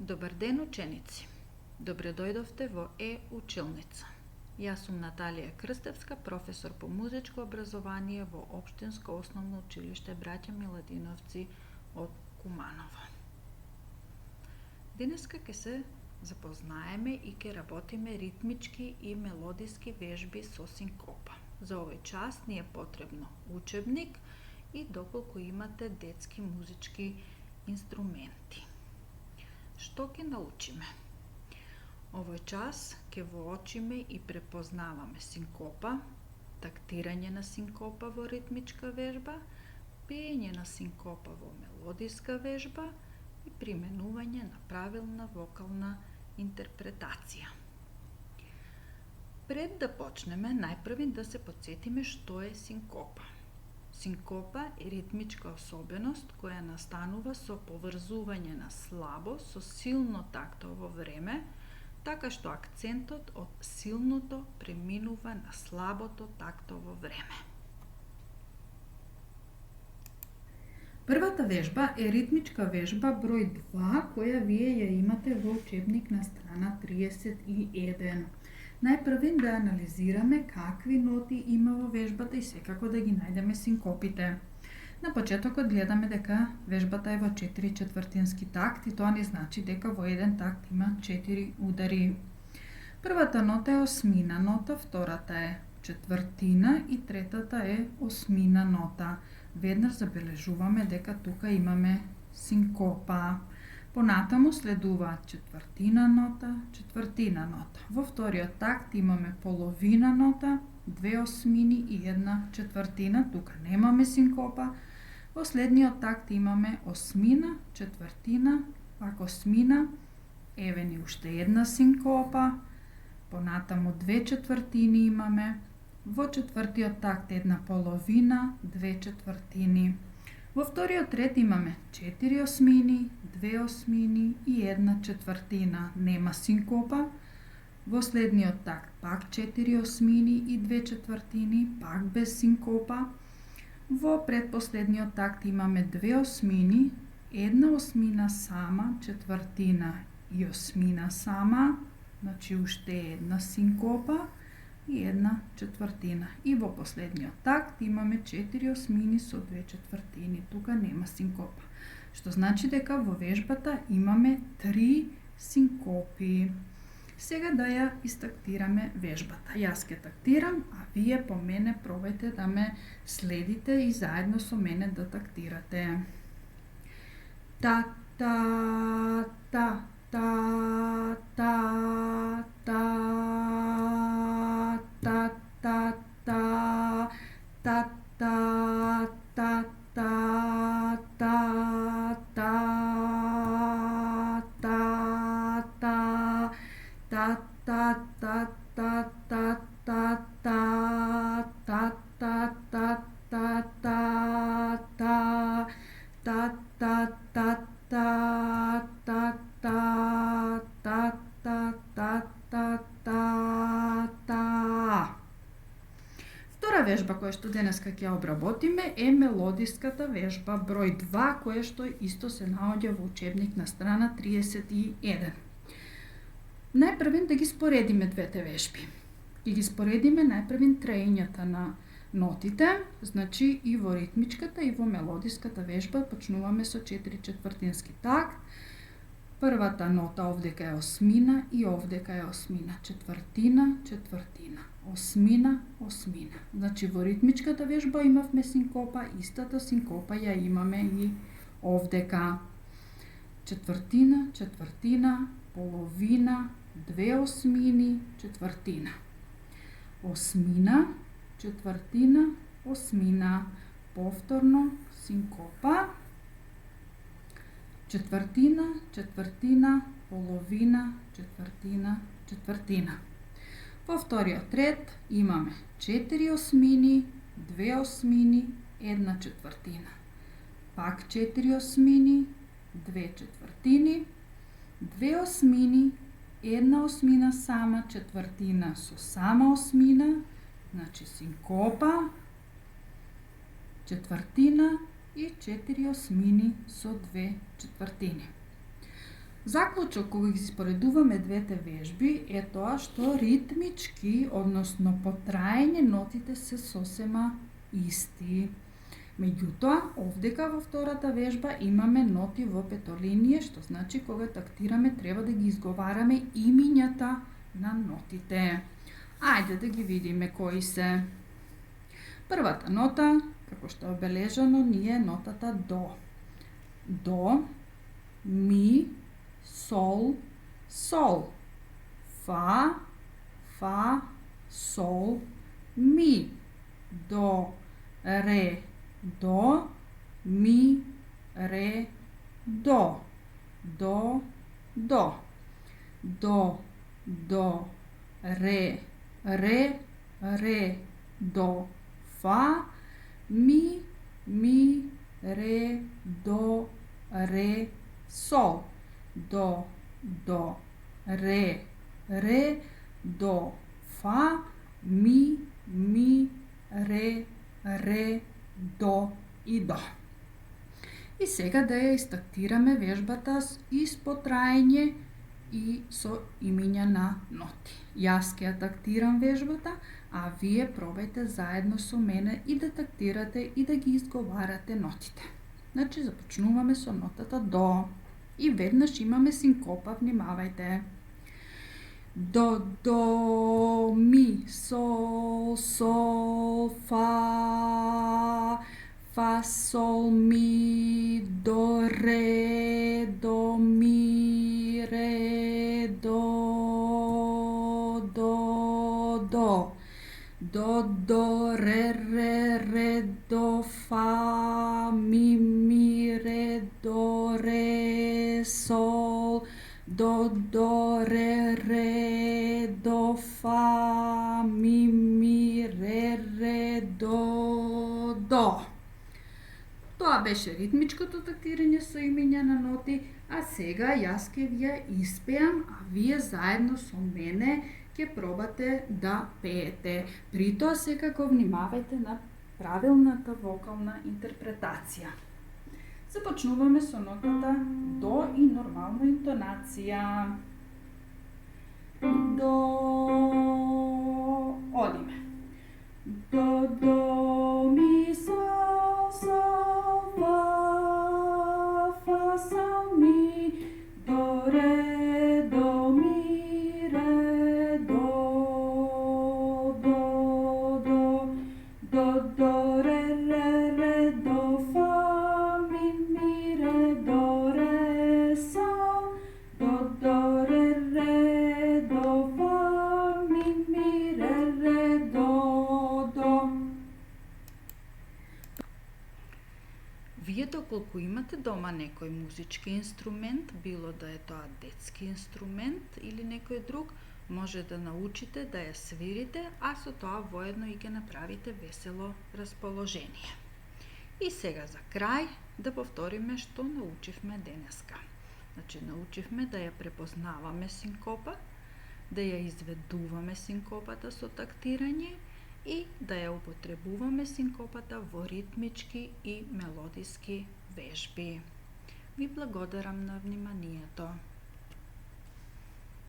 Добар ден, ученици! Добре дојдовте во Училница. Јас сум Наталија Крстевска, професор по музичко образование во Општинско основно училиште Браќа Миладиновци од Куманово. Денеска ќе се запознаеме и ќе работиме ритмички и мелодиски вежби со синкопа. За овој час ни е потребно учебник и доколку имате детски музички инструменти. Што ќе научиме? Овој час ќе воочиме и препознаваме синкопа, тактирање на синкопа во ритмичка вежба, пеење на синкопа во мелодиска вежба и применување на правилна вокална интерпретација. Пред да почнеме, најпрви да се потсетиме што е синкопа. Синкопа е ритмичка особеност која настанува со поврзување на слабо со силно тактово време, така што акцентот од силното преминува на слабото тактово време. Првата вежба е ритмичка вежба број 2, која вие ја имате во учебник на страна 31. Најпрви да анализираме какви ноти има во вежбата и секако да ги најдеме синкопите. На почетокот гледаме дека вежбата е во 4/4 такт и тоа не значи дека во еден такт има 4 удари. Првата нота е осмина нота, втората е четвртина и третата е осмина нота. Веднаш забележуваме дека тука имаме синкопа. Понатаму следува четвртина нота. Во вториот такт имаме половина нота, 2 осмини и 1 четвртина, тука немаме синкопа. Во следниот такт имаме осмина, четвртина, пак осмина, еве ни уште една синкопа, понатаму 2 четвртини имаме, во четвртиот такт една половина, 2 четвртини. Во вториот ред имаме 4 осмини, 2 осмини и 1 четвртина. Нема синкопа. Во следниот такт пак 4 осмини и 2 четвртини, пак без синкопа. Во предпоследниот такт имаме 2 осмини, 1 осмина сама, четвртина и осмина сама, значи уште една синкопа и 1 четвртина. И во последниот такт имаме 4 осмини со 2 четвртини. Тука нема синкопа. Што значи дека во вежбата имаме 3 синкопи. Сега да ја истактираме вежбата. Јас ќе тактирам, а вие по мене пробајте да ме следите и заедно со мене да тактирате. Та, та, та, та, та, та, та, та, та, та, та, та, та, та, Втора вежба која што денеска ќе обработиме е мелодиската вежба број 2, која што исто се наоѓа во учебник на страна 31. Најпрвен да ги споредиме двете вежби. Ќе ги споредиме најпрвен траењата на нотите, значи и во ритмичката и во мелодиската вежба почнуваме со 4/4 такт. Првата нота овдека е осмина и овдека е осмина, четвртина, четвртина, осмина, осмина. Значи во ритмичката вежба имавме синкопа, истата синкопа ја имаме и овдека. Четвртина, четвртина, половина, 2 осмини, четвртина. Осмина, четвртина, осмина, повторно синкопа. Четвртина, четвртина, половина, четвртина, четвртина. Во вториот ред имаме 4 осмини, 2 осмини, 1 четвртина. Пак 4 осмини, 2 четвртини, 2 осмини, 1 осмина сама, четвртина со сама осмина, значи синкопа, четвртина и 4 осмини со 2 четвртини. Заклучок кога ги споредуваме двете вежби е тоа што ритмички, односно по траење, нотите се сосема исти. Меѓутоа, овдека во втората вежба имаме ноти во петолинија, што значи кога тактираме треба да ги изговараме имињата на нотите. Ајде да ги видиме кои се. Првата нота, како што е обележано, ни е нотата до. До, ми, сол, сол. Фа, фа, сол, ми. До, ре, до, ми, ре, до. До, до. До, до, ре, ре, ре, до, фа, ми, ре, до, ре, сол. До, до, ре, до, фа, ми, ре, до и до. И сега да ја истактираме вежбата и по траење и со имиња на ноти. Јас ќе ја тактирам вежбата, а вие пробајте заедно со мене и да тактирате и да ги изговарате нотите. Значи, започнуваме со нотата до и веднаш имаме синкопа, внимавајте. До, до, ми, сол, сол, фа, фа, сол, ми, до, ре, до, ми, ре, до, до. До, до, ре, до, фа, ми, ре, до, ре, сол. До, ре, до, фа, ми, ре, до. Тоа беше ритмичкото тактирање со имиња на ноти, а сега јас ќе ви ја испеам, а вие заедно со мене ќе пробате да пеете. При тоа секако внимавајте на правилната вокална интерпретација. Започнуваме со нотата до и нормална интонација. До, одиме. До, до, ми, сол, сол, фа, фа, сол, ми, до, ре, до, ми, ре, до, до, ре, до, фа, ми, ре, до, ре, сол, до, ре, до, фа, ми, ре, до. Вие доколку имате дома некој музички инструмент, било да е тоа детски инструмент или некој друг, може да научите да ја свирите, а со тоа воедно и ќе направите весело расположение. И сега за крај да повториме што научивме денеска. Значи, научивме да ја препознаваме синкопа, да ја изведуваме синкопата со тактирање и да ја употребуваме синкопата во ритмички и мелодиски вежби. Ви благодарам на вниманието.